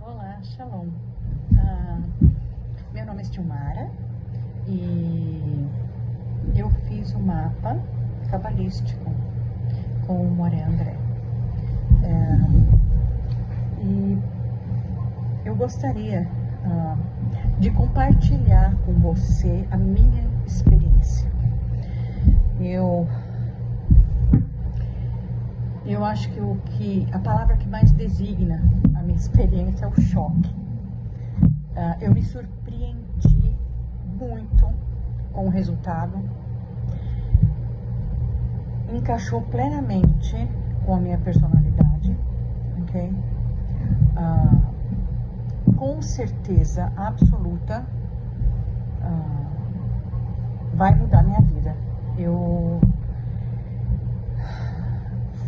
Olá, Shalom. Meu nome é Silmara e eu fiz o mapa cabalístico com o Moré André. E eu gostaria de compartilhar com você a minha experiência. Eu acho que a palavra que mais designa a minha experiência é o choque. Eu me surpreendi muito com o resultado. Encaixou plenamente com a minha personalidade, ok? Com certeza absoluta, vai mudar minha vida.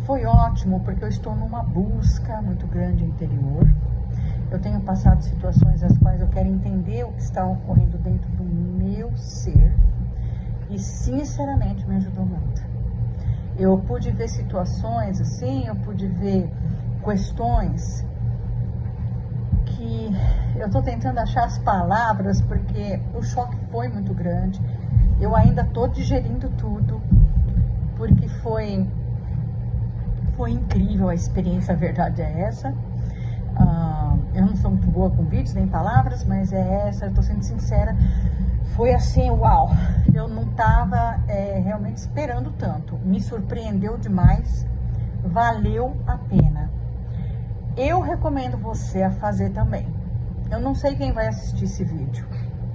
Foi ótimo porque eu estou numa busca muito grande interior. Eu tenho passado situações as quais eu quero entender o que está ocorrendo dentro do meu ser e sinceramente me ajudou muito. Eu pude ver situações assim, eu pude ver questões que eu estou tentando achar as palavras porque o choque foi muito grande. Eu ainda estou digerindo tudo porque foi incrível a experiência, a verdade é essa. Eu não sou muito boa com vídeos nem palavras, mas é essa, eu tô sendo sincera. Foi assim, uau! Eu não tava realmente esperando tanto. Me surpreendeu demais. Valeu a pena. Eu recomendo você a fazer também. Eu não sei quem vai assistir esse vídeo,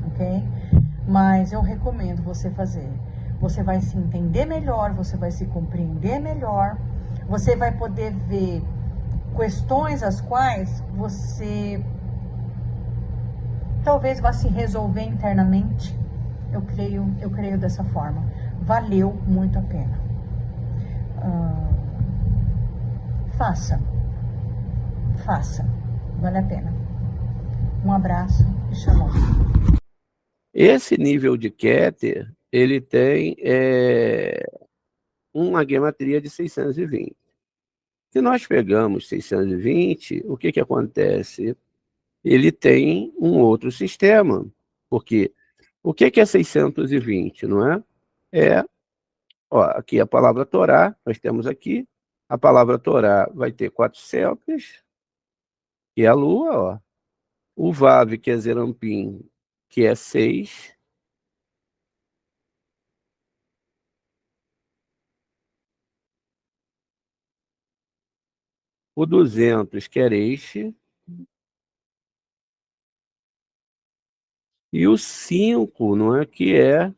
ok? Mas eu recomendo você fazer. Você vai se entender melhor, você vai se compreender melhor. Você vai poder ver questões as quais você talvez vá se resolver internamente. Eu creio dessa forma. Valeu muito a pena. Faça. Vale a pena. Um abraço e shalom. Esse nível de Keter, ele tem uma gematria de 620. Se nós pegamos 620, o que acontece? Ele tem um outro sistema, porque o que é 620, não é? Aqui a palavra Torá, nós temos aqui, a palavra Torá vai ter 400, que é a Lua, ó. O Vav, que é Zerampim, que é 6, o 200, que é Reish, e o 5, não é, que é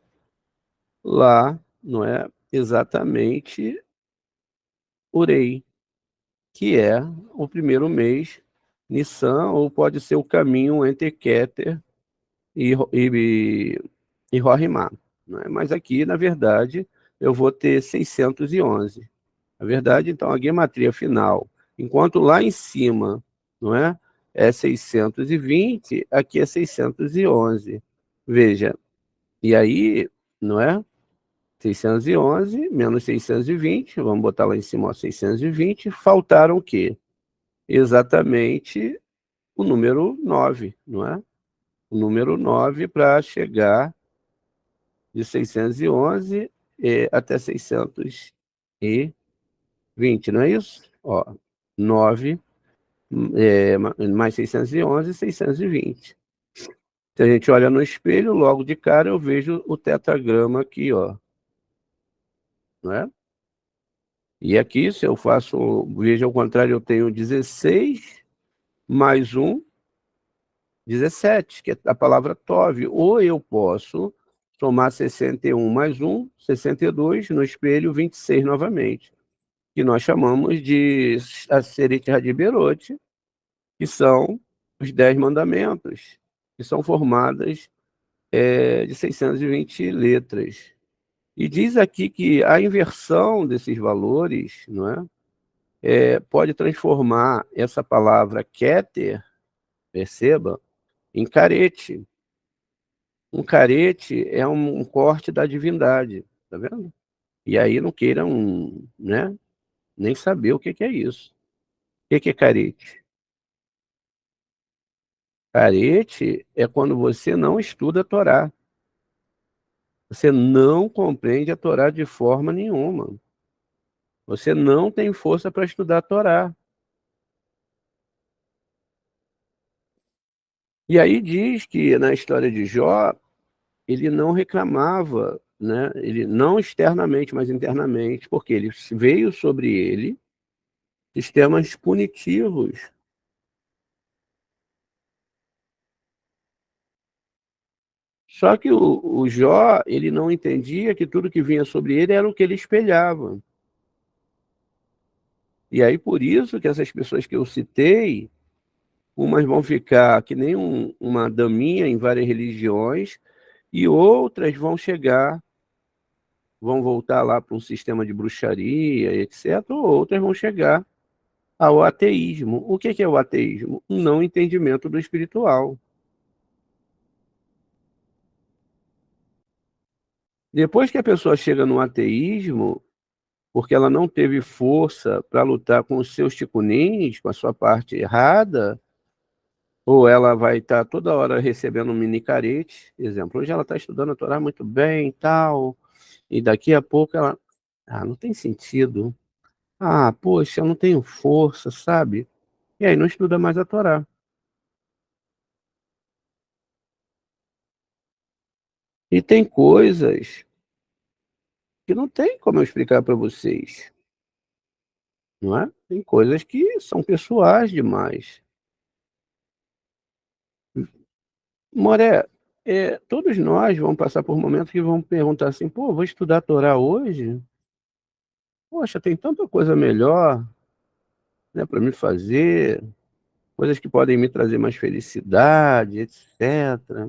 lá, não é exatamente Urei, que é o primeiro mês, Nissan, ou pode ser o caminho entre Keter e Rohimá, não é? Mas aqui, na verdade, eu vou ter 611. Na verdade, então, a gematria final, enquanto lá em cima, não é 620, aqui é 611. Veja, e aí, não é? 611 menos 620, vamos botar lá em cima, ó, 620, faltaram o quê? Exatamente o número 9, não é? O número 9 para chegar de 611 até 620, não é isso? Ó, 9 mais 611, 620. Se a gente olha no espelho, logo de cara eu vejo o tetragrama aqui, ó. Não é? E aqui, se eu faço, veja ao contrário, eu tenho 16 mais 1, 17, que é a palavra tov. Ou eu posso somar 61 mais 1, 62, no espelho 26 novamente, que nós chamamos de Aseret Hadiberot, que são os 10 mandamentos, que são formadas de 620 letras. E diz aqui que a inversão desses valores, não é? Pode transformar essa palavra Keter, perceba, em carete. Um carete é um corte da divindade, tá vendo? E aí não queiram, né, nem saber o que que é isso. O que que é carete? Carete é quando você não estuda a Torá. Você não compreende a Torá de forma nenhuma. Você não tem força para estudar a Torá. E aí diz que na história de Jó, ele não reclamava, né? Ele não externamente, mas internamente, porque ele veio sobre ele sistemas punitivos. Só que o Jó, ele não entendia que tudo que vinha sobre ele era o que ele espelhava. E aí por isso que essas pessoas que eu citei, umas vão ficar que nem uma daminha em várias religiões, e outras vão chegar, vão voltar lá para um sistema de bruxaria, etc., ou outras vão chegar ao ateísmo. O que é o ateísmo? Um não entendimento do espiritual. Depois que a pessoa chega no ateísmo, porque ela não teve força para lutar com os seus ticunins, com a sua parte errada, ou ela vai estar toda hora recebendo um mini carete, exemplo, hoje ela está estudando a Torá muito bem e tal, e daqui a pouco ela, não tem sentido, poxa, eu não tenho força, sabe? E aí não estuda mais a Torá. E tem coisas que não tem como eu explicar para vocês, não é? Tem coisas que são pessoais demais. Moré, todos nós vamos passar por momentos que vão perguntar assim, pô, vou estudar a Torá hoje? Poxa, tem tanta coisa melhor, né, para me fazer, coisas que podem me trazer mais felicidade, etc.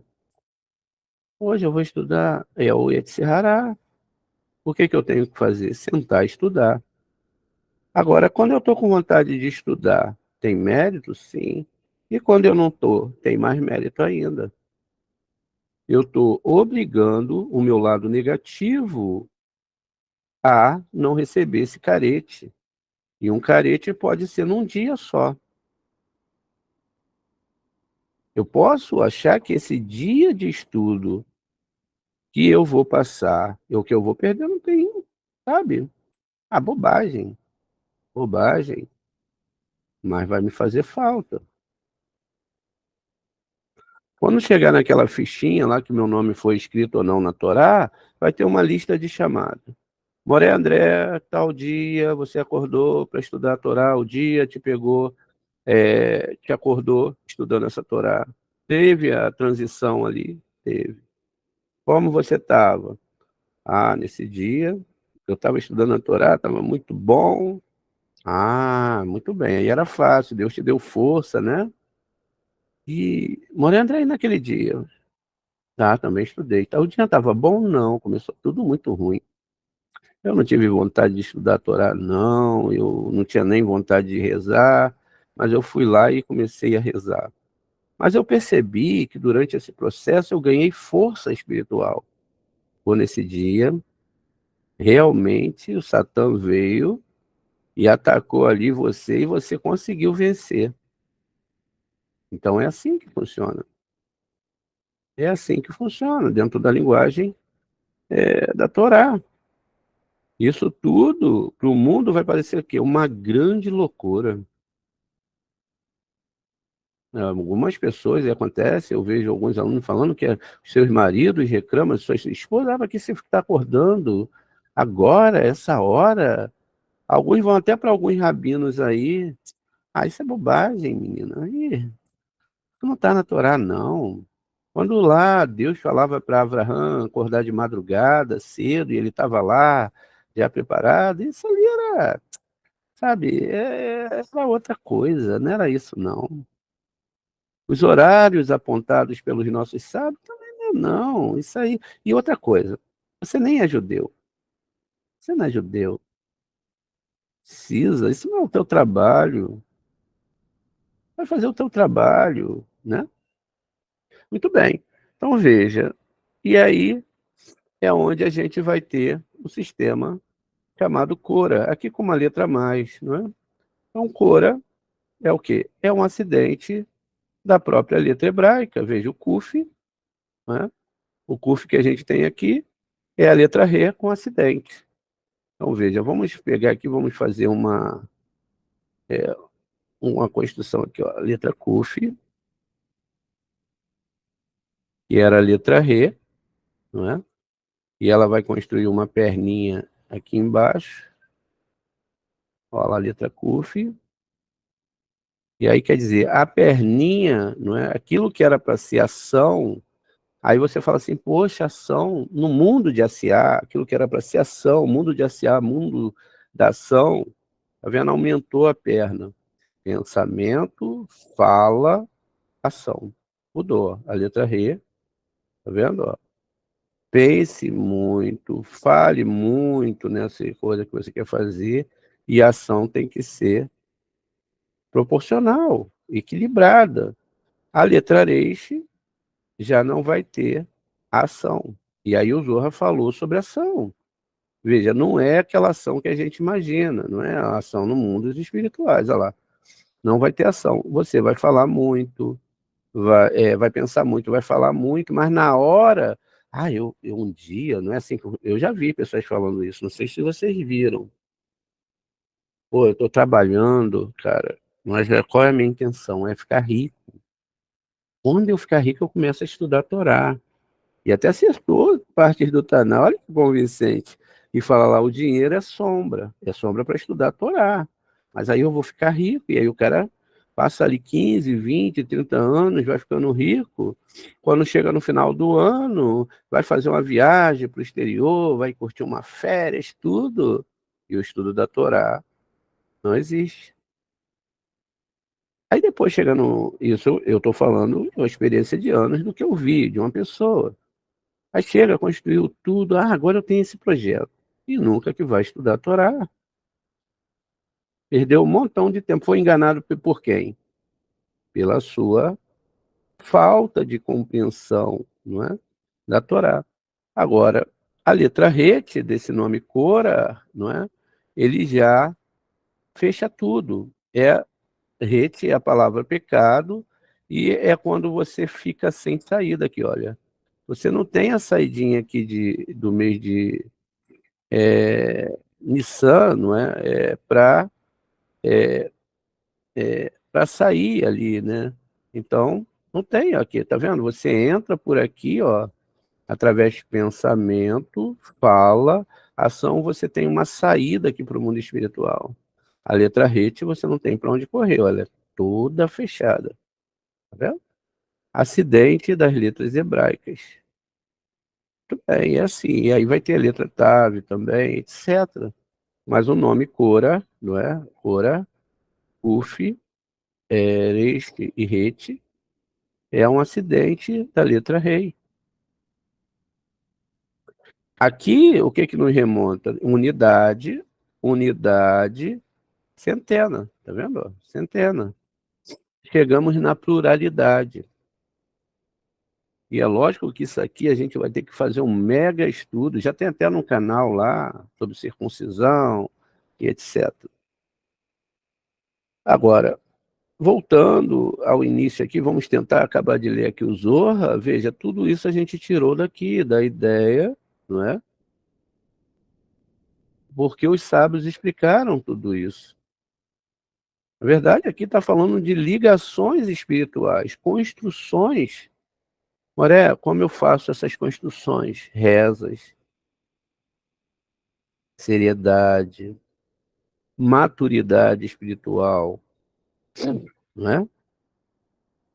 Hoje eu vou estudar o Yetzirará. O que que eu tenho que fazer? Sentar e estudar. Agora, quando eu estou com vontade de estudar, tem mérito? Sim. E quando eu não estou, tem mais mérito ainda. Eu estou obrigando o meu lado negativo a não receber esse carete. E um carete pode ser num dia só. Eu posso achar que esse dia de estudo que eu vou passar, ou que eu vou perder, não tem, sabe? Bobagem, bobagem, mas vai me fazer falta. Quando chegar naquela fichinha lá que meu nome foi escrito ou não na Torá, vai ter uma lista de chamada. Moré André, tal dia, você acordou para estudar a Torá, o dia te pegou, te acordou estudando essa Torá. Teve a transição ali? Teve. Como você estava? Nesse dia, eu estava estudando a Torá, estava muito bom. Muito bem, aí era fácil, Deus te deu força, né? E, Moré André, naquele dia? Também estudei. O dia estava bom? Não, começou tudo muito ruim. Eu não tive vontade de estudar a Torá, não, eu não tinha nem vontade de rezar, mas eu fui lá e comecei a rezar. Mas eu percebi que durante esse processo eu ganhei força espiritual. Por nesse dia, realmente o Satã veio e atacou ali você e você conseguiu vencer. Então é assim que funciona. É assim que funciona, dentro da linguagem da Torá. Isso tudo para o mundo vai parecer o quê? Uma grande loucura. Algumas pessoas, e acontece, eu vejo alguns alunos falando que os seus maridos reclamam, suas esposas, que você está acordando agora, essa hora, Alguns vão até para alguns rabinos aí. Ah, isso é bobagem, menina. Ih, isso não está na Torá, não. Quando lá Deus falava para Abraão acordar de madrugada, cedo, e ele estava lá, já preparado, isso ali era, sabe, era outra coisa, não era isso, não. Os horários apontados pelos nossos sábios também não, isso aí. E outra coisa, você nem é judeu, você não é judeu, precisa, isso não é o teu trabalho, vai fazer o teu trabalho, né? Muito bem, então veja, e aí é onde a gente vai ter o sistema chamado Cora, aqui com uma letra a mais, não é? Então, Cora é o quê? É um acidente da própria letra hebraica, veja o Kuf, né? O Kuf que a gente tem aqui é a letra Re com acidente. Então, veja, vamos pegar aqui, vamos fazer uma construção aqui, ó. A letra Kuf, que era a letra Re, não é? E ela vai construir uma perninha aqui embaixo, ó, a letra Kuf. E aí, quer dizer, a perninha, não é? Aquilo que era para ser ação, aí você fala assim, poxa, ação, no mundo de SA, aquilo que era para ser ação, mundo de SA, mundo da ação, tá vendo? Aumentou a perna. Pensamento, fala, ação. Mudou. A letra Re, tá vendo? Ó? Pense muito, fale muito nessa coisa que você quer fazer, e a ação tem que ser proporcional, equilibrada. A letra Reis já não vai ter ação. E aí o Zohar falou sobre ação. Veja, não é aquela ação que a gente imagina, não é a ação no mundo dos espirituais, olha lá. Não vai ter ação. Você vai falar muito, vai pensar muito, vai falar muito, mas na hora... Ah, eu um dia, não é assim que eu já vi pessoas falando isso, não sei se vocês viram. Pô, eu estou trabalhando, cara, mas qual é a minha intenção? É ficar rico. Quando eu ficar rico, eu começo a estudar a Torá. E até acertou partes do Taná, olha que convincente. E fala lá, o dinheiro é sombra para estudar a Torá. Mas aí eu vou ficar rico, e aí o cara passa ali 15, 20, 30 anos, vai ficando rico. Quando chega no final do ano, vai fazer uma viagem para o exterior, vai curtir uma férias, tudo. E o estudo da Torá não existe. Aí depois chegando, isso eu estou falando de uma experiência de anos do que eu vi, de uma pessoa. Aí chega, construiu tudo, agora eu tenho esse projeto. E nunca que vai estudar a Torá. Perdeu um montão de tempo. Foi enganado por quem? Pela sua falta de compreensão, não é? Da Torá. Agora, a letra rete desse nome Cora, não é? Ele já fecha tudo. Rete é a palavra pecado, e é quando você fica sem saída aqui, olha. Você não tem a saidinha aqui do mês de Nissan, não é? Para sair ali, né? Então, não tem aqui, tá vendo? Você entra por aqui, ó, através de pensamento, fala, ação, você tem uma saída aqui para o mundo espiritual. A letra rete você não tem para onde correr, olha, é toda fechada, tá vendo? Acidente das letras hebraicas. Tudo bem, é assim, e aí vai ter a letra Tav também, etc. Mas o nome Cora, não é? Cora, Uf, Reste e Rete é um acidente da letra Rei. Aqui, o que que nos remonta? Unidade, unidade, centena, tá vendo? Centena. Chegamos na pluralidade. E é lógico que isso aqui a gente vai ter que fazer um mega estudo, já tem até no canal lá, sobre circuncisão e etc. Agora, voltando ao início aqui, vamos tentar acabar de ler aqui o Zorra. Veja, tudo isso a gente tirou daqui, da ideia, não é? Porque os sábios explicaram tudo isso. Na verdade, aqui está falando de ligações espirituais, construções. Moré, como eu faço essas construções? Rezas, seriedade, maturidade espiritual, não é?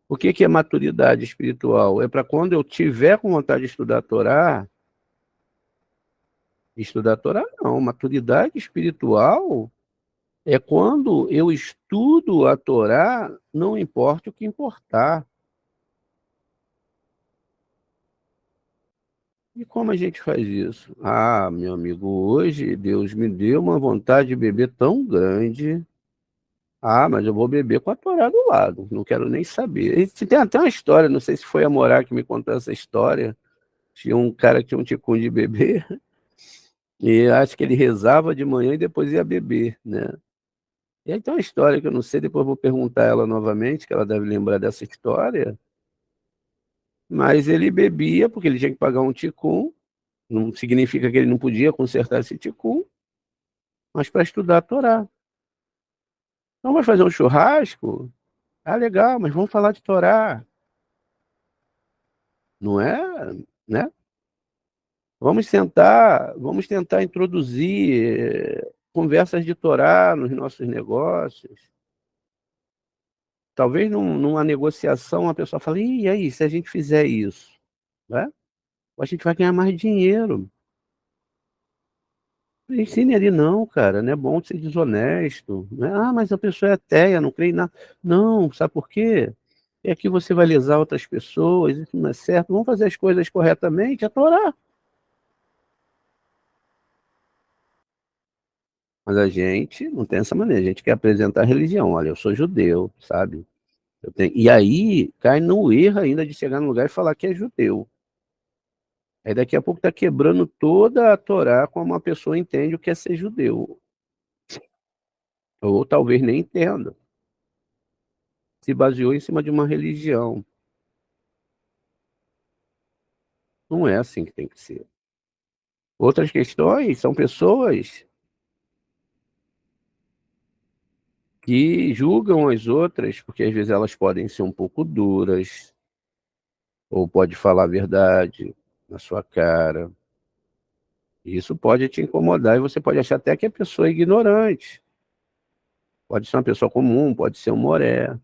O que que é maturidade espiritual? É para quando eu tiver com vontade de estudar a Torá não. Maturidade espiritual é quando eu estudo a Torá, não importa o que importar. E como a gente faz isso? Ah, meu amigo, hoje Deus me deu uma vontade de beber tão grande. Ah, mas eu vou beber com a Torá do lado, não quero nem saber. E tem até uma história, não sei se foi a Morá que me contou essa história. Tinha um cara que tinha um ticum de beber, e acho que ele rezava de manhã e depois ia beber, né? E aí tem uma história que eu não sei, depois eu vou perguntar ela novamente, que ela deve lembrar dessa história. Mas ele bebia porque ele tinha que pagar um ticum, não significa que ele não podia consertar esse ticum, mas para estudar a Torá. Então vai fazer um churrasco? Ah, legal, mas vamos falar de Torá, não é? Né? Vamos tentar introduzir conversas de Torá nos nossos negócios. Talvez numa negociação a pessoa fale, e aí, se a gente fizer isso, né? A gente vai ganhar mais dinheiro. Ensine ali, não, cara, não é bom ser desonesto. Né? Ah, mas a pessoa é ateia, não crê em nada. Não, sabe por quê? É que você vai lesar outras pessoas, isso não é certo. Vamos fazer as coisas corretamente, é Torá. Mas a gente não tem essa maneira, a gente quer apresentar a religião. Olha, eu sou judeu, sabe? E aí cai no erro ainda de chegar no lugar e falar que é judeu. Aí daqui a pouco está quebrando toda a Torá como uma pessoa entende o que é ser judeu. Ou talvez nem entenda. Se baseou em cima de uma religião. Não é assim que tem que ser. Outras questões são pessoas que julgam as outras, porque às vezes elas podem ser um pouco duras, ou pode falar a verdade na sua cara. Isso pode te incomodar e você pode achar até que a pessoa é ignorante. Pode ser uma pessoa comum, pode ser um moré.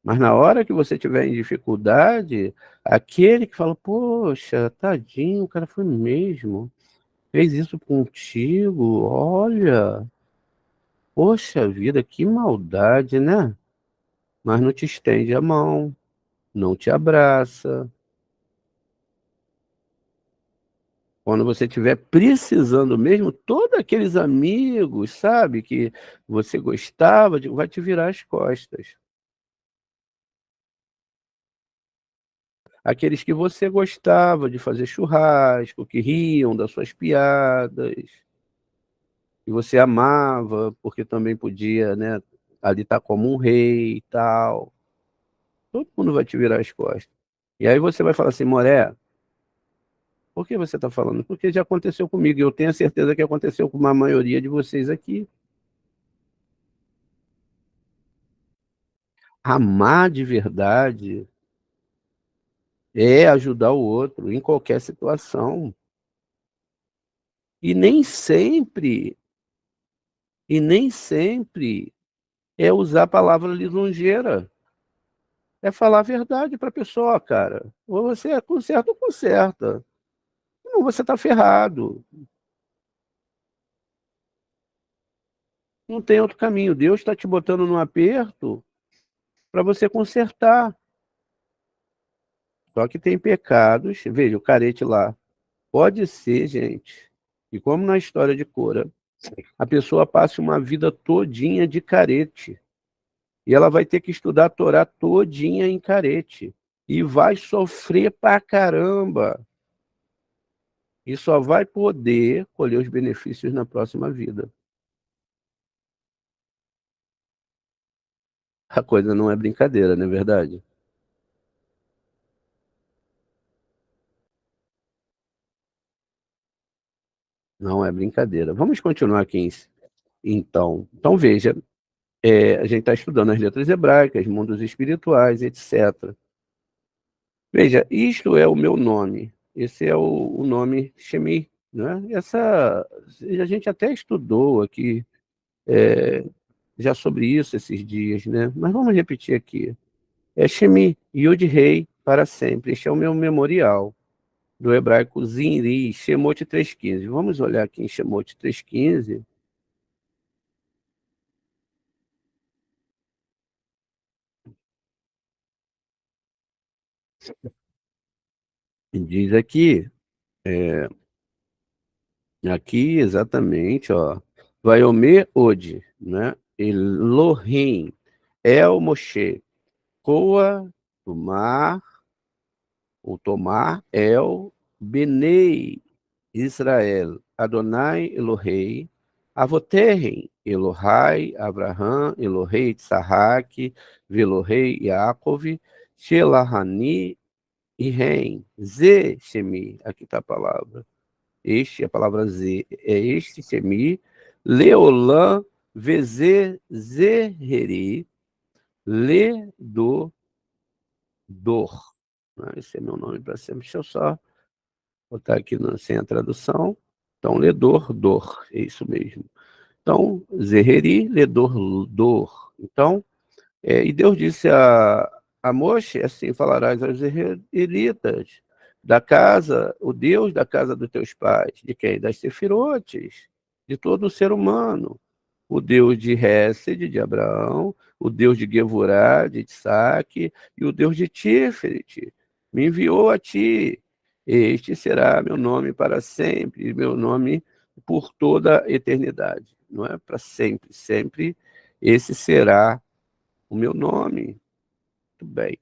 Mas na hora que você tiver em dificuldade, aquele que fala, poxa, tadinho, o cara foi mesmo. Fez isso contigo, olha, poxa vida, que maldade, né? Mas não te estende a mão, não te abraça. Quando você estiver precisando mesmo, todos aqueles amigos, sabe, que você gostava, vai te virar as costas. Aqueles que você gostava de fazer churrasco, que riam das suas piadas, que você amava, porque também podia, né, ali estar como um rei e tal. Todo mundo vai te virar as costas. E aí você vai falar assim, Moré, por que você está falando? Porque já aconteceu comigo, e eu tenho a certeza que aconteceu com uma maioria de vocês aqui. Amar de verdade é ajudar o outro em qualquer situação. E nem sempre, e nem sempre é usar a palavra lisonjeira. É falar a verdade para a pessoa, cara. Ou você conserta ou conserta. Não, você está ferrado. Não tem outro caminho. Deus está te botando num aperto para você consertar. Só que tem pecados. Veja, o carete lá. Pode ser, gente, e como na história de Cora, a pessoa passa uma vida todinha de carete. E ela vai ter que estudar a Torá todinha em carete. E vai sofrer pra caramba. E só vai poder colher os benefícios na próxima vida. A coisa não é brincadeira, não é verdade? Não é brincadeira. Vamos continuar aqui, então. Então, veja, a gente está estudando as letras hebraicas, mundos espirituais, etc. Veja, isto é o meu nome. Esse é o nome Shemi, né? A gente até estudou aqui já sobre isso esses dias, né? Mas vamos repetir aqui. É Shemi, Yud-Rei, para sempre. Este é o meu memorial, do hebraico Zinri, Shemot 3.15. Vamos olhar aqui em Shemot 3.15. Diz aqui exatamente, ó, Vaiomer Od, né? Elohim, El Moshe, Koa, Tomar, o Tomar, El, Benei, Israel, Adonai, Elohei, Avoterem, Elohai, Abraham, Elohei, Tsahak, Velohei, Yaakov, Shelahani e Ren, Ze, Shemi, aqui está a palavra. Este, a palavra Z, é este, Shemi, Leolam, Veze, Zereri, Le, do, Dor. Esse é meu nome para sempre. Deixa eu só botar aqui sem a tradução. Então, Ledor, Dor, é isso mesmo. Então, Zereri, Ledor, Dor. Então, e Deus disse a Moshe, assim falarás aos israelitas, da casa, o Deus da casa dos teus pais, de quem? Das Sefirotes, de todo o ser humano, o Deus de Hesed, de Abraão, o Deus de Gevurá, de Isaac, e o Deus de Tiferet, me enviou a ti. Este será meu nome para sempre, meu nome por toda a eternidade. Não é para sempre, sempre esse será o meu nome. Muito bem.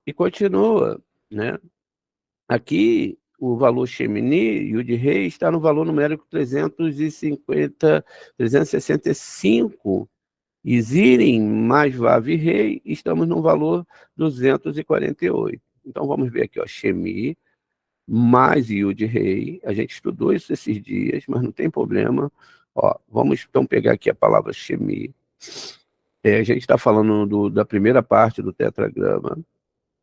E continua, né? Aqui, o valor Shemini e o de rei está no valor numérico 365. E Zirim mais Vav rei, estamos no valor 248. Então, vamos ver aqui, ó, Shemi mais Yud rei. A gente estudou isso esses dias, mas não tem problema. Ó, vamos então pegar aqui a palavra Shemi. A gente está falando da primeira parte do tetragrama.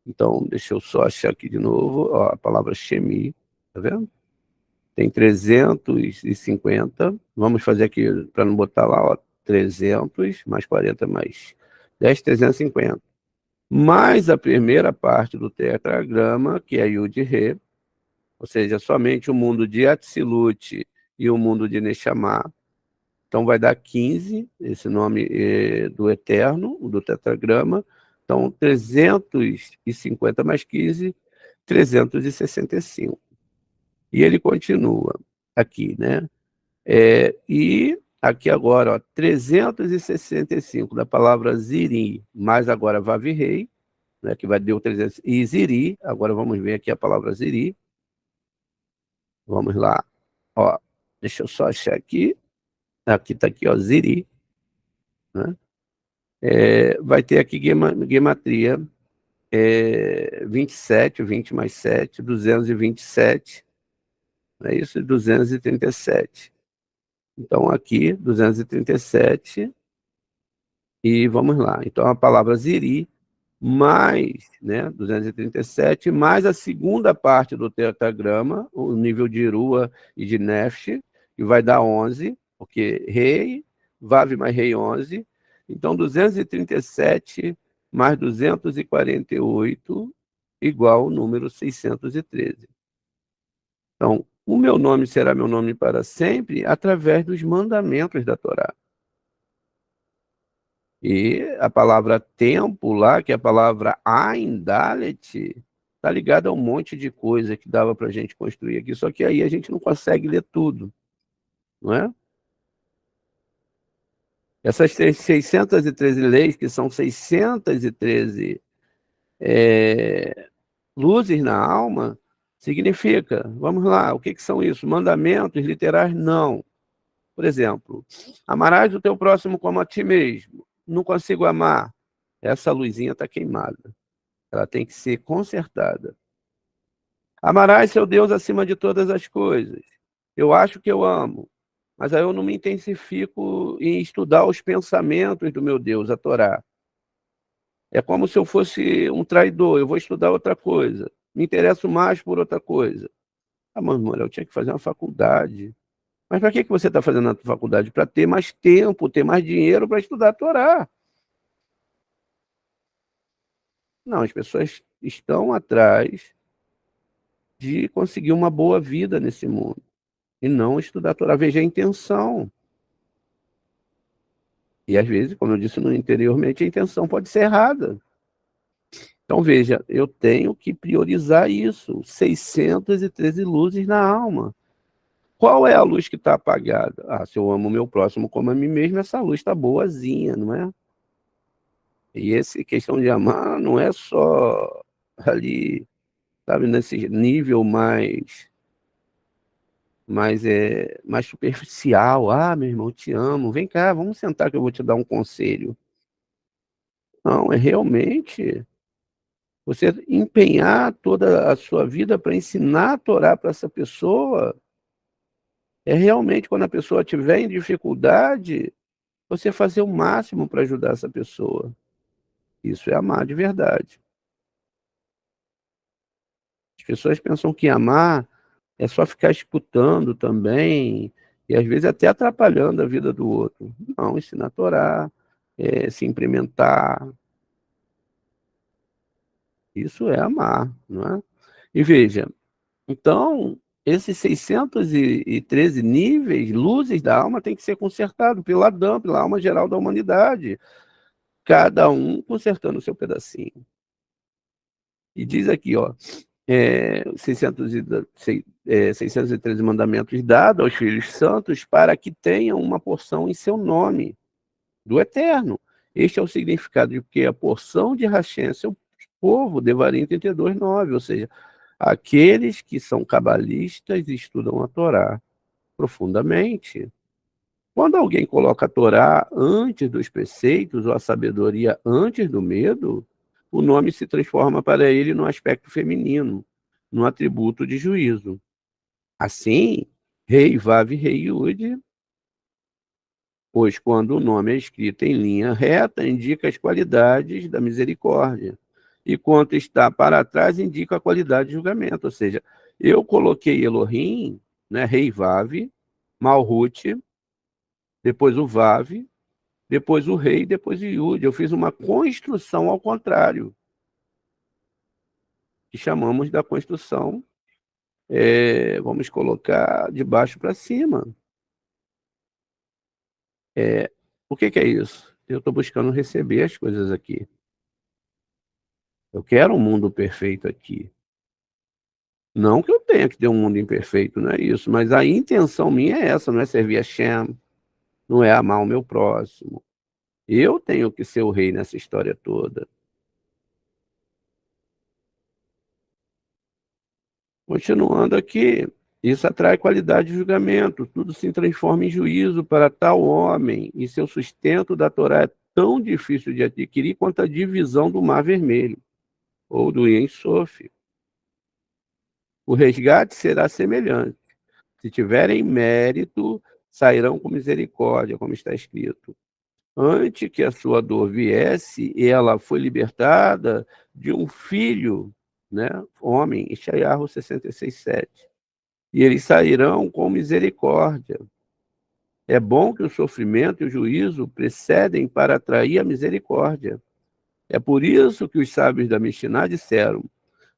Então, deixa eu só achar aqui de novo, ó, a palavra Shemi, tá vendo? Tem 350. Vamos fazer aqui, para não botar lá, ó, 300, mais 40, mais 10, 350. Mais a primeira parte do tetragrama, que é Yud-Re, ou seja, somente o mundo de Atzilut e o mundo de Neshama. Então, vai dar 15, esse nome do Eterno, do tetragrama. Então, 350 mais 15, 365. E ele continua aqui, né? E aqui agora, ó, 365 da palavra Ziri, mais agora Vavirei, né, que vai dar o 300, e Ziri, agora vamos ver aqui a palavra Ziri. Vamos lá. Ó, deixa eu só achar aqui. Aqui está aqui, ó, Ziri, né? Vai ter aqui gematria 27, 20 mais 7, 227, não é isso? 237. Então, aqui, 237, e vamos lá. Então, a palavra Ziri, mais, né, 237, mais a segunda parte do tetragrama, o nível de Irua e de Nefesh, que vai dar 11, porque rei, Vav mais rei 11, então 237 mais 248 igual ao número 613. Então, o meu nome será meu nome para sempre através dos mandamentos da Torá. E a palavra tempo lá, que é a palavra Ain Dalet, está ligada a um monte de coisa que dava para a gente construir aqui, só que aí a gente não consegue ler tudo, não é? Essas 613 leis, que são 613 luzes na alma, significa, vamos lá, o que são isso? Mandamentos literais? Não. Por exemplo, amarás o teu próximo como a ti mesmo. Não consigo amar. Essa luzinha está queimada. Ela tem que ser consertada. Amarás seu Deus acima de todas as coisas. Eu acho que eu amo, mas aí eu não me intensifico em estudar os pensamentos do meu Deus, a Torá. É como se eu fosse um traidor, eu vou estudar outra coisa. Me interesso mais por outra coisa. Ah, mas, mano, eu tinha que fazer uma faculdade. Mas para que você está fazendo a faculdade? Para ter mais tempo, ter mais dinheiro para estudar a Torá. Não, as pessoas estão atrás de conseguir uma boa vida nesse mundo e não estudar a Torá. Veja a intenção. E às vezes, como eu disse anteriormente, a intenção pode ser errada. Então veja, eu tenho que priorizar isso. 613 luzes na alma. Qual é a luz que está apagada? Ah, se eu amo o meu próximo como a mim mesmo, essa luz está boazinha, não é? E essa questão de amar não é só ali, sabe, nesse nível mais superficial. Ah, meu irmão, te amo. Vem cá, vamos sentar que eu vou te dar um conselho. Não, é realmente você empenhar toda a sua vida para ensinar a Torá para essa pessoa. É realmente quando a pessoa estiver em dificuldade, você fazer o máximo para ajudar essa pessoa. Isso é amar de verdade. As pessoas pensam que amar é só ficar escutando também, e às vezes até atrapalhando a vida do outro. Não, ensinar a Torá, se implementar, isso é amar, não é? E veja, então, esses 613 níveis, luzes da alma, tem que ser consertado pela Adão, pela alma geral da humanidade, cada um consertando o seu pedacinho. E diz aqui, ó, 613 mandamentos dados aos filhos santos para que tenham uma porção em seu nome, do Eterno. Este é o significado de que a porção de Hashem, seu povo, Devarim 32:9, ou seja, aqueles que são cabalistas e estudam a Torá profundamente. Quando alguém coloca a Torá antes dos preceitos ou a sabedoria antes do medo, o nome se transforma para ele no aspecto feminino, no atributo de juízo. Assim, Rei Vav Rei Yud, pois quando o nome é escrito em linha reta, indica as qualidades da misericórdia. E quanto está para trás, indica a qualidade de julgamento. Ou seja, eu coloquei Elohim, né, Rei Vav, Malhut, depois o Vav, depois o Rei, depois o Yud. Eu fiz uma construção ao contrário, que chamamos da construção, vamos colocar de baixo para cima. O que é isso? Eu estou buscando receber as coisas aqui. Eu quero um mundo perfeito aqui. Não que eu tenha que ter um mundo imperfeito, não é isso, mas a intenção minha é essa, não é servir a Shem, não é amar o meu próximo. Eu tenho que ser o rei nessa história toda. Continuando aqui, isso atrai qualidade de julgamento, tudo se transforma em juízo para tal homem, e seu sustento da Torá é tão difícil de adquirir quanto a divisão do Mar Vermelho, ou do Yen Sof. O resgate será semelhante. Se tiverem mérito, sairão com misericórdia, como está escrito. Antes que a sua dor viesse, ela foi libertada de um filho, né, homem, Ishayahu 66:7. E eles sairão com misericórdia. É bom que o sofrimento e o juízo precedem para atrair a misericórdia. É por isso que os sábios da Mishnah disseram: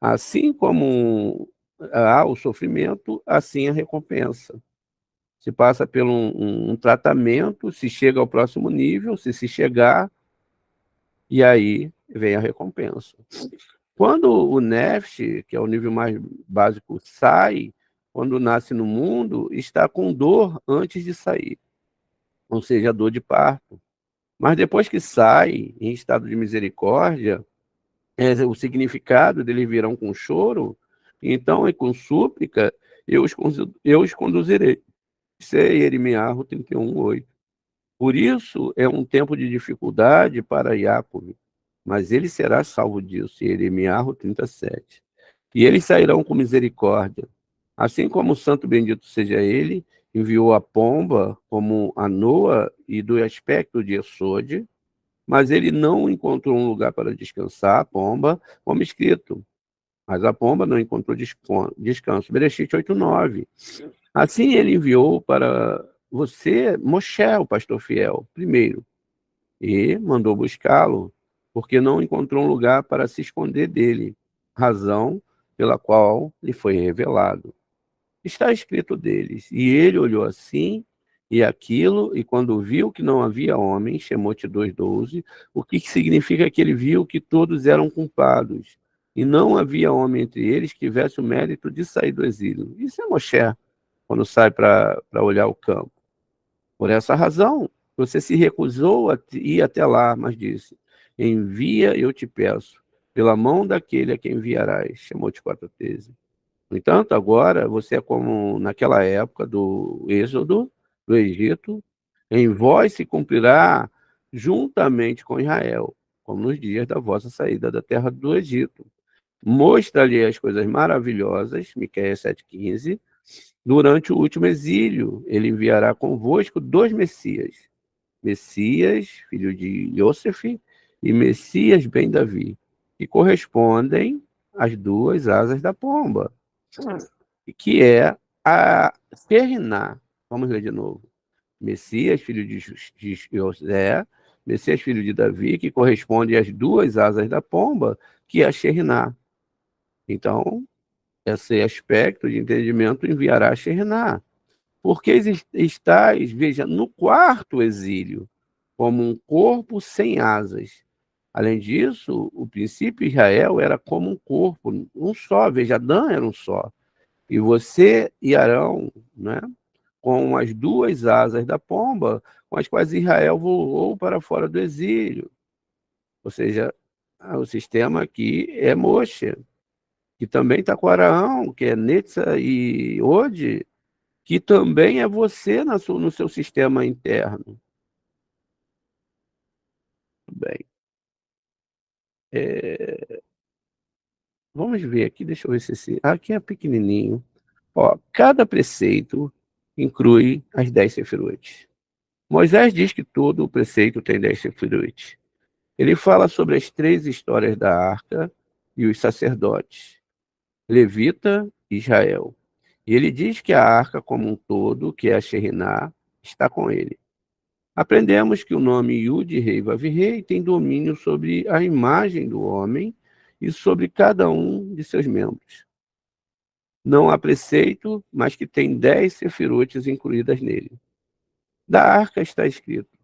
assim como há o sofrimento, assim a recompensa. Se passa por um tratamento, se chega ao próximo nível, se chegar, e aí vem a recompensa. Quando o Nefesh, que é o nível mais básico, sai, quando nasce no mundo, está com dor antes de sair, ou seja, dor de parto. Mas depois que sai, em estado de misericórdia, o significado deles virão com choro, então, e com súplica, eu os conduzirei. Isso é Jeremias 31:8. Por isso, é um tempo de dificuldade para Jacob, mas ele será salvo disso. Jeremias 37. E eles sairão com misericórdia. Assim como o santo bendito seja ele, enviou a pomba como a Noa e do aspecto de Esode, mas ele não encontrou um lugar para descansar, a pomba, como escrito. Mas a pomba não encontrou descanso. Bereshit 8:9. Assim ele enviou para você Moshe, o pastor fiel, primeiro, e mandou buscá-lo, porque não encontrou um lugar para se esconder dele, razão pela qual lhe foi revelado. Está escrito deles, e ele olhou assim e aquilo, e quando viu que não havia homem, chamou-te 2:12, o que significa que ele viu que todos eram culpados, e não havia homem entre eles que tivesse o mérito de sair do exílio. Isso é Moshe, quando sai para olhar o campo. Por essa razão, você se recusou a ir até lá, mas disse: envia, eu te peço, pela mão daquele a quem enviarás. Chamou-te 4:13. No entanto, agora você é como naquela época do Êxodo, do Egito, em vós se cumprirá juntamente com Israel, como nos dias da vossa saída da terra do Egito. Mostra-lhe as coisas maravilhosas, Miqueias 7,15. Durante o último exílio, ele enviará convosco 2 Messias, Messias, filho de Iosef, e Messias ben Davi, que correspondem às 2 asas da pomba, que é a Serriná. Vamos ler de novo. Messias, filho de José, Messias, filho de Davi, que corresponde às 2 asas da pomba, que é a Sheriná. Então, esse aspecto de entendimento enviará a Sheriná. Porque estáis, veja, no quarto exílio, como um corpo sem asas. Além disso, o princípio Israel era como um corpo, um só. Veja, Adão era um só. E você e Arão, né, com as 2 asas da pomba, com as quais Israel voou para fora do exílio. Ou seja, o sistema aqui é Moshe, que também está com Araão, que é Netza e Ode, que também é você no seu sistema interno. Bem, vamos ver aqui, deixa eu ver se esse. Aqui é pequenininho. Ó, cada preceito inclui as 10 sefirot. Moisés diz que todo o preceito tem 10 sefirot. Ele fala sobre as 3 histórias da arca e os sacerdotes, Levita e Israel. E ele diz que a arca como um todo, que é a Sheriná, está com ele. Aprendemos que o nome Yud, Rei, Vav, Rei tem domínio sobre a imagem do homem e sobre cada um de seus membros. Não há preceito, mas que tem 10 sefirotes incluídas nele. Da arca está escrito: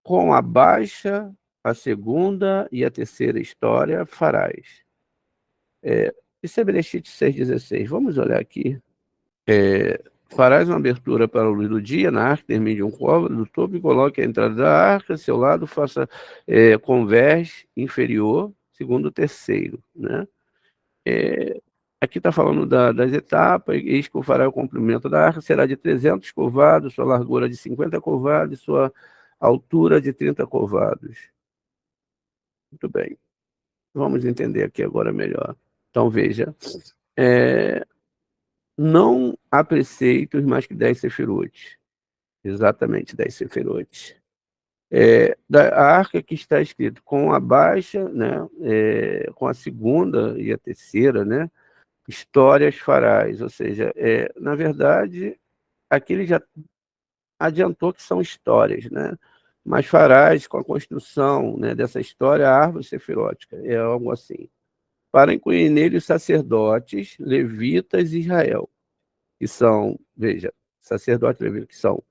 com a baixa, a segunda e a terceira história farás. Isso é Bereshit 6,16. Vamos olhar aqui. Farás uma abertura para a luz do dia na arca, termine um côvado do topo e coloque a entrada da arca, seu lado faça converge inferior, segundo o terceiro, né? Aqui está falando das etapas, eis que fará o comprimento da arca, será de 300 covados, sua largura de 50 covados, sua altura de 30 covados. Muito bem, vamos entender aqui agora melhor. Então veja, não há preceitos mais que 10 sefirotes. Exatamente, 10 sefirotes. Da arca que está escrito com a baixa, né, com a segunda e a terceira, né, histórias farás. Ou seja, na verdade, aqui ele já adiantou que são histórias, né, mas farás com a construção, né, dessa história a árvore sefirótica, é algo assim. Para incluir nele os sacerdotes, levitas e Israel, que são, veja, sacerdotes levitas que são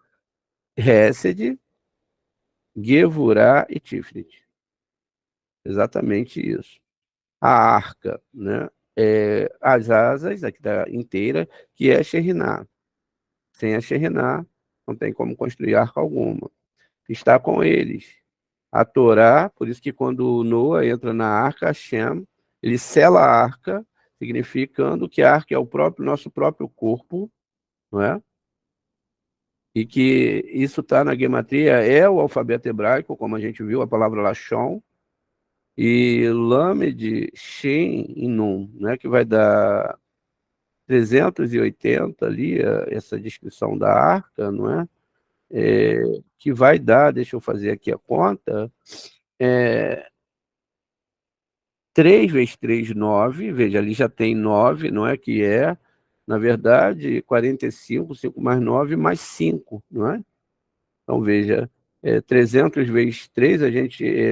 Hesed, Gevurá e Tifrit. Exatamente isso. A arca, né? As asas aqui da inteira, que é a Sheriná. Sem a Sheriná, não tem como construir arca alguma. Está com eles. A Torá, por isso que quando Noa entra na arca, Hashem, ele sela a arca, significando que a arca é o nosso próprio corpo, não é? E que isso está na gematria, é o alfabeto hebraico, como a gente viu, a palavra Lashon, e Lamed, Shin e Nun, né, que vai dar 380 ali, essa descrição da arca, não é? Que vai dar, deixa eu fazer aqui a conta, 3 vezes 3, 9, veja, ali já tem 9, não é que é, na verdade, 45, 5 mais 9, mais 5, não é? Então, veja, 300 vezes 3,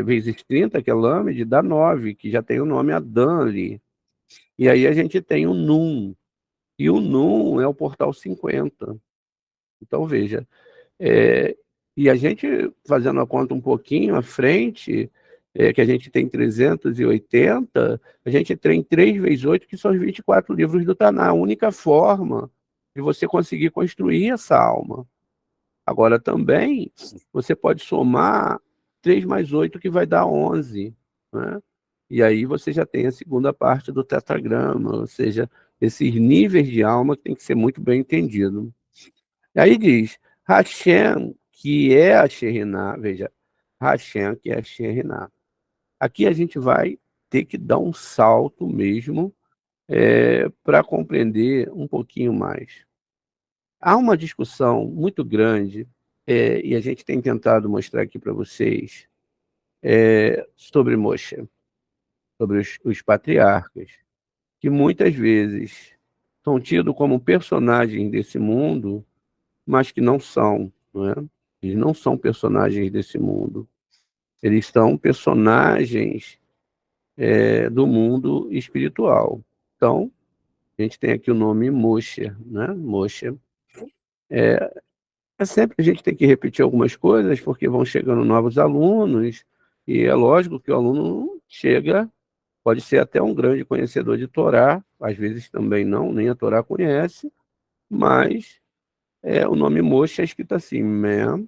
vezes 30, que é Lâmede, dá 9, que já tem o nome Adão ali. E aí a gente tem o Num, e o Num é o portal 50. Então, veja, e a gente, fazendo a conta um pouquinho à frente, que a gente tem 380, a gente tem 3 vezes 8, que são os 24 livros do Taná, a única forma de você conseguir construir essa alma. Agora, também, você pode somar 3 mais 8, que vai dar 11, né? E aí você já tem a segunda parte do tetragrama, ou seja, esses níveis de alma que tem que ser muito bem entendido. E aí diz, Hashem, que é a Shekhinah, veja, Hashem, que é a Shekhinah. Aqui a gente vai ter que dar um salto mesmo para compreender um pouquinho mais. Há uma discussão muito grande, e a gente tem tentado mostrar aqui para vocês, sobre Moshe, sobre os patriarcas, que muitas vezes são tidos como personagens desse mundo, mas que não são, não é? Eles não são personagens desse mundo. Eles são personagens do mundo espiritual. Então, a gente tem aqui o nome Moshe, né? Moshe. Sempre a gente tem que repetir algumas coisas, porque vão chegando novos alunos, e é lógico que o aluno chega, pode ser até um grande conhecedor de Torá, às vezes também não, nem a Torá conhece, mas o nome Moshe é escrito assim, Mem,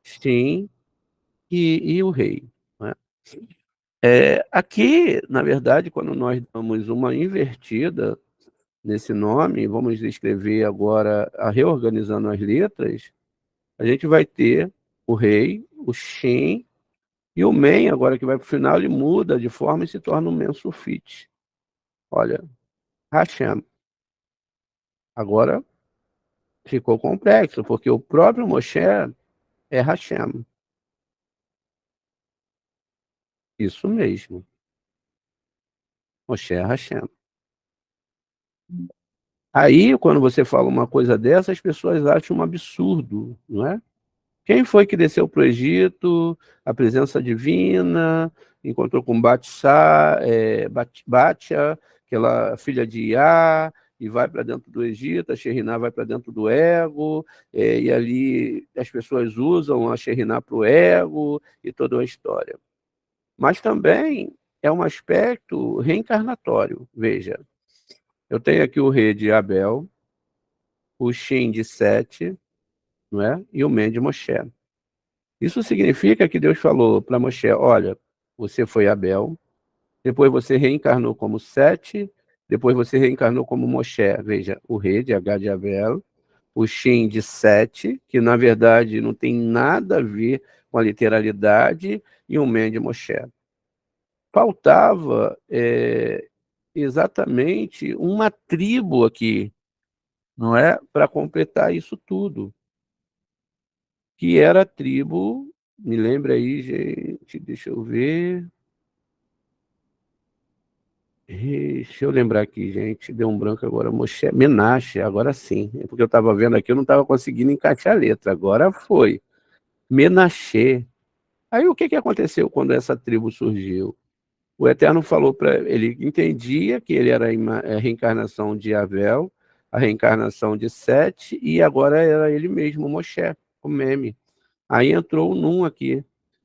Shin e o rei, né? Aqui, na verdade, quando nós damos uma invertida nesse nome, vamos escrever agora, reorganizando as letras, a gente vai ter o rei, o Shin e o Men, agora que vai para o final, ele muda de forma e se torna um Men Sufite. Olha, Hashem. Agora ficou complexo, porque o próprio Moshe é Hashem. Isso mesmo. Moshe é Hashem. Aí, quando você fala uma coisa dessa, as pessoas acham um absurdo, não é? Quem foi que desceu para o Egito, a presença divina, encontrou com Batia, aquela filha de Iá, e vai para dentro do Egito, a Shekhinah vai para dentro do ego, e ali as pessoas usam a Shekhinah para o ego, e toda uma história. Mas também é um aspecto reencarnatório. Veja, eu tenho aqui o rei de Abel, o Shin de Sete, não é? E o Men de Moshe. Isso significa que Deus falou para Moshe, olha, você foi Abel, depois você reencarnou como Sete, depois você reencarnou como Moshe. Veja, o rei de H de Abel, o Shin de Sete, que na verdade não tem nada a ver com a literalidade, e o Men de Moshe. Faltava exatamente uma tribo aqui, não é? Para completar isso tudo. Que era a tribo, me lembra aí, gente, deixa eu ver. Deixa eu lembrar aqui, gente, deu um branco agora, Moshe, Menashe, agora sim, é porque eu estava vendo aqui, eu não estava conseguindo encaixar a letra, agora foi, Menashe. Aí o que, que aconteceu quando essa tribo surgiu? O Eterno falou para ele, entendia que ele era a reencarnação de Avel, a reencarnação de Sete, e agora era ele mesmo, Moshe, o meme. Aí entrou o Num aqui.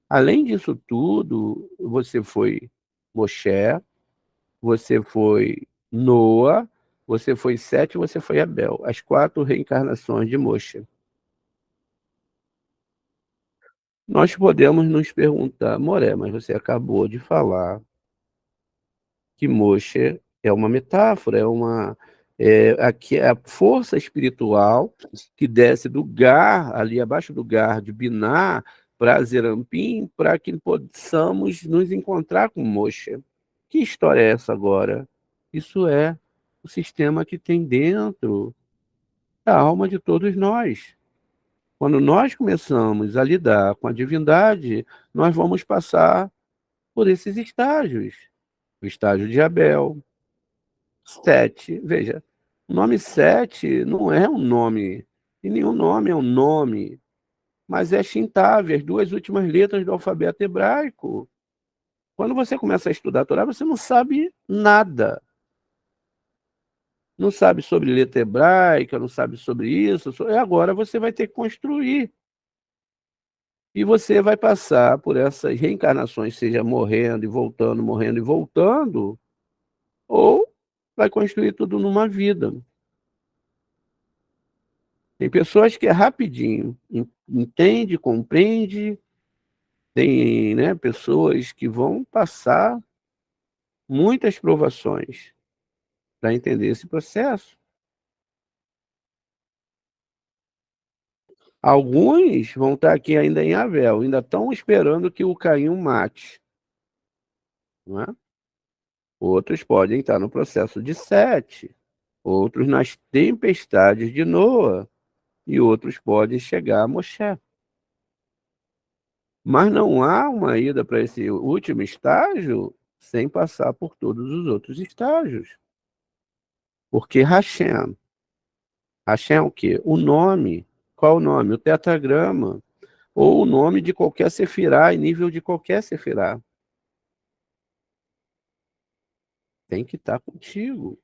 Além disso tudo, você foi Moshe, você foi Noa, você foi Sete, você foi Abel. As 4 reencarnações de Moshe. Nós podemos nos perguntar, Moré, mas você acabou de falar que Moshe é uma metáfora, aqui é a força espiritual que desce do Gar, ali abaixo do Gar de Biná, para Zerampim, para que possamos nos encontrar com Moshe. Que história é essa agora? Isso é o sistema que tem dentro da alma de todos nós. Quando nós começamos a lidar com a divindade, nós vamos passar por esses estágios. O estágio de Abel, Sete, veja, O nome 7 não é um nome, e nenhum nome é um nome, mas é Shintavi, as duas últimas letras do alfabeto hebraico. Quando você começa a estudar a Torá, você não sabe nada. Não sabe sobre letra hebraica, não sabe sobre isso. Agora você vai ter que construir. E você vai passar por essas reencarnações, seja morrendo e voltando, ou vai construir tudo numa vida. Tem pessoas que é rapidinho, entende, compreende. Tem, né, pessoas que vão passar muitas provações para entender esse processo. Alguns vão estar aqui ainda em Avel, ainda estão esperando que o Caim mate, não é? Outros podem estar no processo de Sete, outros nas tempestades de Noa, e outros podem chegar a Moshe. Mas não há uma ida para esse último estágio sem passar por todos os outros estágios. Porque Hashem é o quê? O nome. Qual o nome? O tetragrama. Ou o nome de qualquer sefirá, em nível de qualquer sefirá. Tem que estar contigo.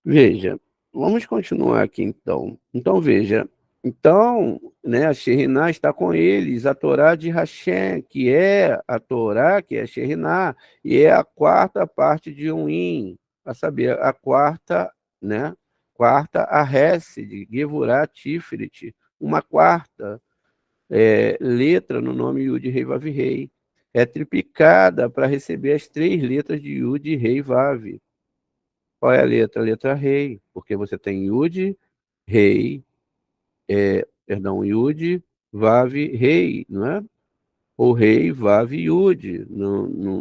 Veja, vamos continuar aqui então. Então, veja. Então, né, a Sheriná está com eles, a Torá de Hashem, que é a Torá, que é a Sheriná, e é a quarta parte de um in, a saber, a quarta, né? Quarta, a Hesed, Gevurah Tiferet, uma quarta letra no nome Yud Rei Vav Rei. É triplicada para receber as três letras de Yud Rei Vav. Qual é a letra? A letra Rei, porque você tem Yud, Rei, Yud, Vav, Rei, não é? Ou Rei, Vav, Yud,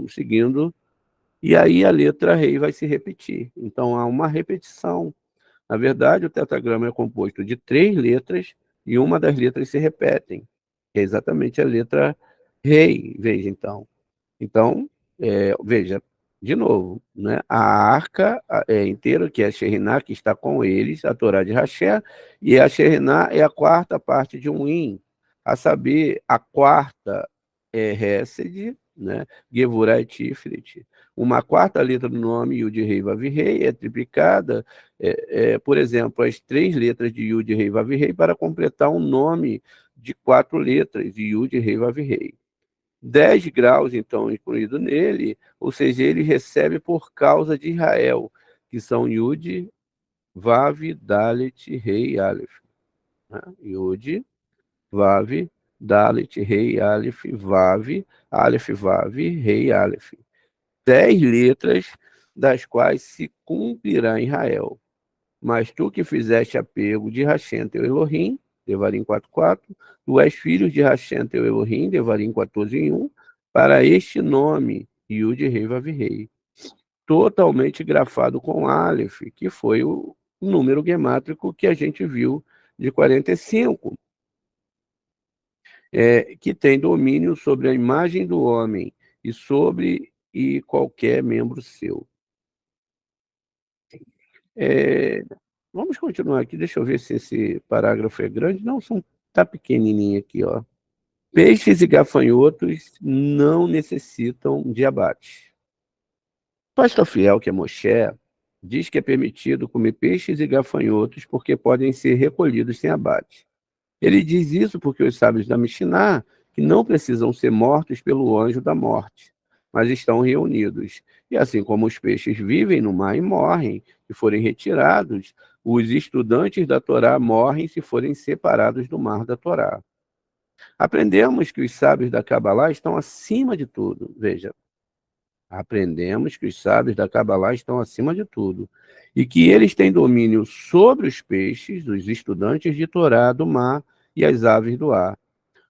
seguindo. E aí a letra Rei vai se repetir. Então há uma repetição. Na verdade, o tetragrama é composto de três letras e uma das letras se repetem, que é exatamente a letra Rei. Veja, então. Então, veja, de novo, né? A arca inteira, que é a Sheriná, que está com eles, a Torá de Hashem, e a Sheriná é a quarta parte de um in, a saber, a quarta é Hesed, né? Gevurah e Tiferet. Uma quarta letra do nome Yud Rei Vav Rei é triplicada, por exemplo, as três letras de Yud Rei Vav Rei para completar um nome de quatro letras de Yud Rei Vav Rei. 10 graus, então, incluído nele, ou seja, ele recebe por causa de Israel, que são Yud, Vav, Dalet, Rei, Aleph. Né? Yud, Vav, Dalet, Rei, Aleph, Vav, Aleph, Vav, Rei, Aleph. 10 letras das quais se cumprirá em Israel. Mas tu que fizeste apego de Hashem, teu Elohim, Devarim 4:4, tu és filho de Hashem, teu Elohim, Devarim 14:1, para este nome, Yud Rei Vav Rei, totalmente grafado com Aleph, que foi o número gemátrico que a gente viu de 45, que tem domínio sobre a imagem do homem e sobre qualquer membro seu. Vamos continuar aqui, deixa eu ver se esse parágrafo é grande. Não, tá pequenininho aqui, ó. Peixes e gafanhotos não necessitam de abate. O pastor fiel, que é Moshe, diz que é permitido comer peixes e gafanhotos porque podem ser recolhidos sem abate. Ele diz isso porque os sábios da Mishnah, que não precisam ser mortos pelo anjo da morte, mas estão reunidos. E assim como os peixes vivem no mar e morrem, se forem retirados, os estudantes da Torá morrem se forem separados do mar da Torá. Aprendemos que os sábios da Kabbalah estão acima de tudo. Veja, aprendemos que os sábios da Kabbalah estão acima de tudo e que eles têm domínio sobre os peixes, os estudantes de Torá do mar e as aves do ar.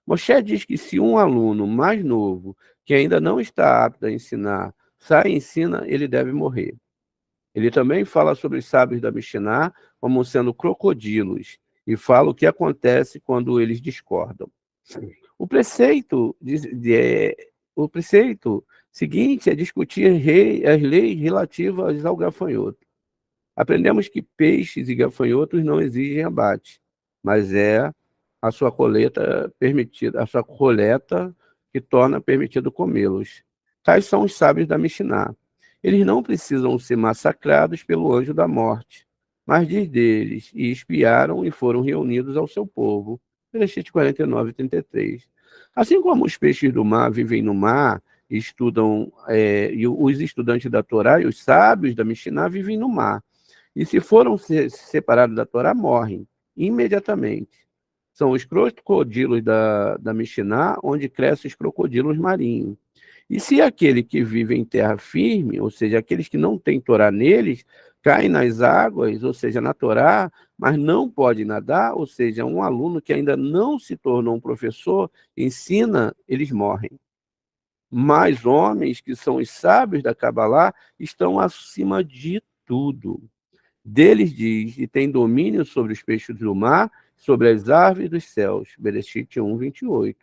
Moshe diz que se um aluno mais novo, que ainda não está apto a ensinar, sai e ensina, ele deve morrer. Ele também fala sobre os sábios da Mishnah como sendo crocodilos e fala o que acontece quando eles discordam. O preceito Seguinte é discutir as leis relativas ao gafanhoto. Aprendemos que peixes e gafanhotos não exigem abate, mas é a sua coleta permitida, a sua coleta que torna permitido comê-los. Tais são os sábios da Mishiná. Eles não precisam ser massacrados pelo anjo da morte, mas diz deles, e espiaram e foram reunidos ao seu povo. Bereshit 49, 33. Assim como os peixes do mar vivem no mar e estudam, e os estudantes da Torá e os sábios da Mishiná vivem no mar. E se foram separados da Torá, morrem imediatamente. São os crocodilos da Mishiná, onde crescem os crocodilos marinhos. E se aquele que vive em terra firme, ou seja, aqueles que não têm Torá neles, caem nas águas, ou seja, na Torá, mas não pode nadar, ou seja, um aluno que ainda não se tornou um professor, ensina, eles morrem. Mas homens que são os sábios da Kabbalah estão acima de tudo. Deles diz, e tem domínio sobre os peixes do mar, sobre as árvores dos céus. Bereshit 1, 28.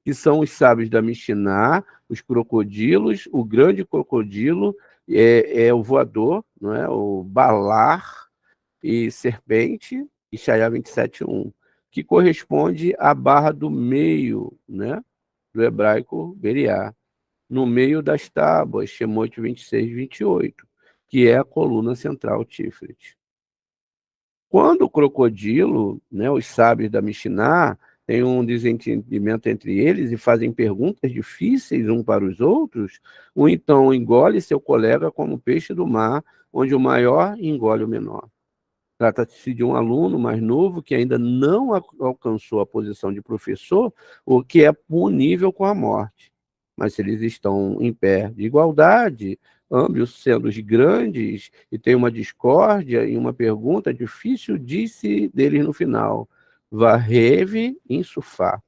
Que são os sábios da Mishiná, os crocodilos, o grande crocodilo, o voador, não é? O balar e serpente, Ishaiá 27, 1, que corresponde à barra do meio, né? Do hebraico Beriá, no meio das tábuas, Shemot 26, 28, que é a coluna central Tiferet. Quando o crocodilo, né, os sábios da Mishiná, têm um desentendimento entre eles e fazem perguntas difíceis uns para os outros, ou então engole seu colega como peixe do mar, onde o maior engole o menor. Trata-se de um aluno mais novo que ainda não alcançou a posição de professor, o que é punível com a morte. Mas se eles estão em pé de igualdade, ambos sendo os grandes, e tem uma discórdia e uma pergunta difícil, disse deles no final, Varreve insufá,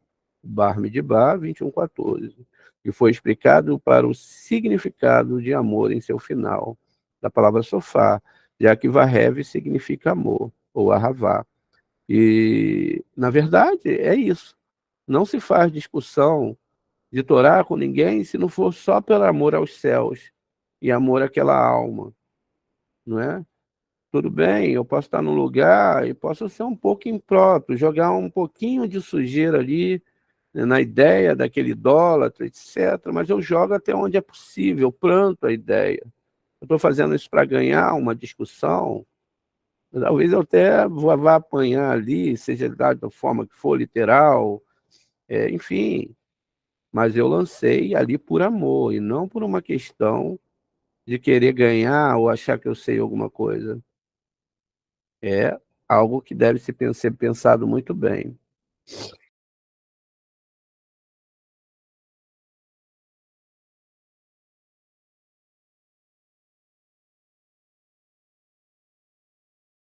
Bar Midbar 21:14, que foi explicado para o significado de amor em seu final, da palavra sofá, já que Varreve significa amor, ou arravá. E, na verdade, é isso. Não se faz discussão de Torá com ninguém se não for só pelo amor aos céus e amor àquela alma, não é? Tudo bem, eu posso estar num lugar e posso ser um pouco impróprio, jogar um pouquinho de sujeira ali, né, na ideia daquele idólatra, etc., mas eu jogo até onde é possível, eu planto a ideia. Eu estou fazendo isso para ganhar uma discussão, talvez eu até vá apanhar ali, seja da forma que for, literal, enfim, mas eu lancei ali por amor e não por uma questão de querer ganhar ou achar que eu sei alguma coisa. É algo que deve ser pensado muito bem.